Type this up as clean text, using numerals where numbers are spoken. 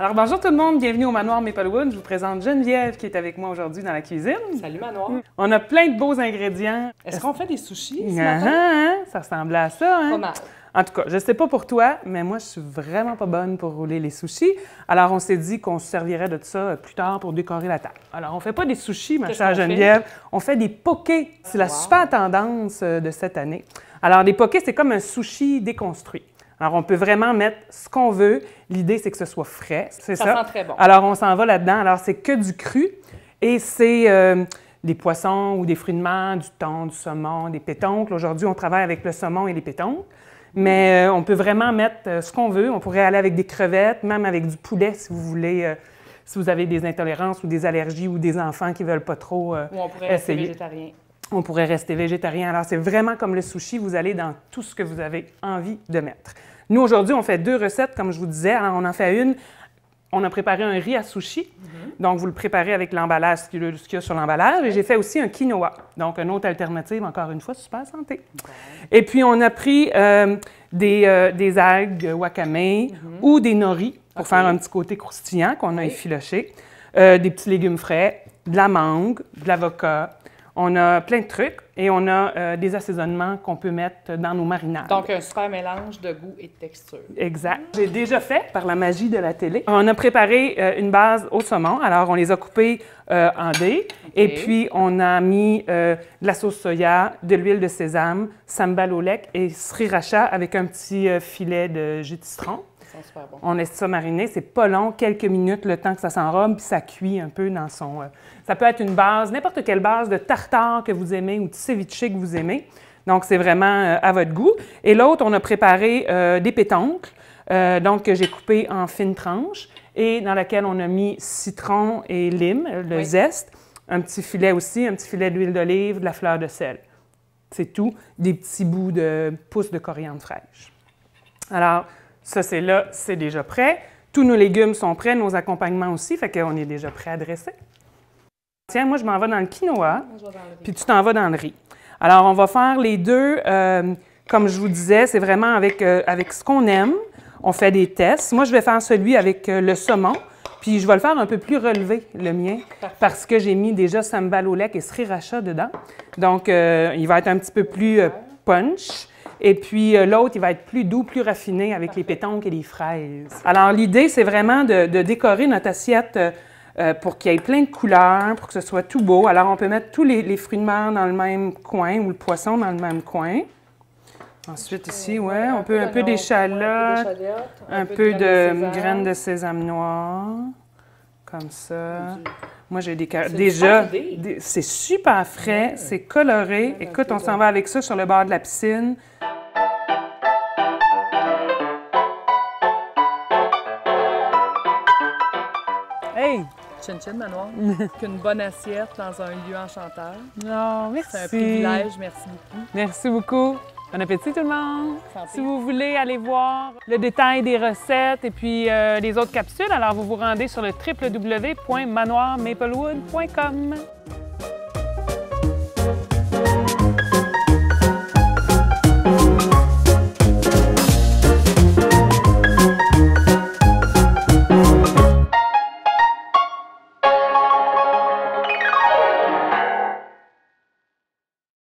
Alors bonjour tout le monde, bienvenue au Manoir Maplewood. Je vous présente Geneviève qui est avec moi aujourd'hui dans la cuisine. Salut Manoir. On a plein de beaux ingrédients. Est-ce qu'on fait des sushis ce matin? Ça ressemblait à ça, hein? Pas mal. En tout cas, je sais pas pour toi, mais moi, je suis vraiment pas bonne pour rouler les sushis. Alors, on s'est dit qu'on se servirait de ça plus tard pour décorer la table. Alors, on fait pas des sushis, ma chère Geneviève. On fait des pokés. C'est la super tendance de cette année. Alors, des pokés, c'est comme un sushi déconstruit. Alors, on peut vraiment mettre ce qu'on veut. L'idée, c'est que ce soit frais. C'est ça. Ça sent très bon. Alors, on s'en va là-dedans. Alors, c'est que du cru et c'est des poissons ou des fruits de mer, du thon, du saumon, des pétoncles. Aujourd'hui, on travaille avec le saumon et les pétoncles. Mais on peut vraiment mettre ce qu'on veut. On pourrait aller avec des crevettes, même avec du poulet si vous voulez, si vous avez des intolérances ou des allergies ou des enfants qui ne veulent pas trop Ou on pourrait rester végétarien. On pourrait rester végétarien. Alors, c'est vraiment comme le sushi. Vous allez dans tout ce que vous avez envie de mettre. Nous, aujourd'hui, on fait 2 recettes, comme je vous disais. Alors, on en fait une. On a préparé un riz à sushi. Donc, vous le préparez avec l'emballage, ce qu'il y a sur l'emballage. Et j'ai fait aussi un quinoa. Donc, une autre alternative, encore une fois, super santé. Et puis, on a pris des algues wakame ou des nori pour faire un petit côté croustillant qu'on a effiloché. Des petits légumes frais, de la mangue, de l'avocat. On a plein de trucs et on a des assaisonnements qu'on peut mettre dans nos marinades. Donc, un super mélange de goût et de texture. Exact. J'ai déjà fait par la magie de la télé. On a préparé une base au saumon. Alors, on les a coupés en dés. Et puis, on a mis de la sauce soya, de l'huile de sésame, sambal au lait et sriracha avec un petit filet de jus de citron. Super bon. On laisse ça mariner, c'est pas long, quelques minutes, le temps que ça s'enrobe, puis ça cuit un peu dans son... ça peut être une base, n'importe quelle base de tartare que vous aimez ou de ceviche que vous aimez. Donc, c'est vraiment à votre goût. Et l'autre, on a préparé des pétoncles, donc que j'ai coupé en fines tranches et dans laquelle on a mis citron et lime, le zeste, un petit filet aussi, un petit filet d'huile d'olive, de la fleur de sel. C'est tout, des petits bouts de pousses de coriandre fraîche. Alors, ça, c'est là, c'est déjà prêt. Tous nos légumes sont prêts, nos accompagnements aussi, fait qu'on est déjà prêt à dresser. Tiens, moi, je m'en vais dans le quinoa, puis tu t'en vas dans le riz. Alors, on va faire les deux, comme je vous disais, c'est vraiment avec ce qu'on aime. On fait des tests. Moi, je vais faire celui avec le saumon, puis je vais le faire un peu plus relevé, le mien, parce que j'ai mis déjà sambal au lait et sriracha dedans. Donc, il va être un petit peu plus punch. Et puis, l'autre, il va être plus doux, plus raffiné avec les pétoncles et les fraises. Alors, l'idée, c'est vraiment de décorer notre assiette pour qu'il y ait plein de couleurs, pour que ce soit tout beau. Alors, on peut mettre tous les fruits de mer dans le même coin ou le poisson dans le même coin. Ensuite, ici, on peut un peu d'échalote, un peu de graines de sésame noir, comme ça. Moi, j'ai des carottes. Déjà, c'est super frais, c'est coloré. Écoute, on s'en va avec ça sur le bord de la piscine. Hey! Chin-chin, Manoir. Qu'une bonne assiette dans un lieu enchanteur. Non, merci. C'est un privilège, merci beaucoup. Merci beaucoup. Bon appétit tout le monde! Santé. Si vous voulez aller voir le détail des recettes et puis les autres capsules, alors vous vous rendez sur le www.manoirmaplewood.com.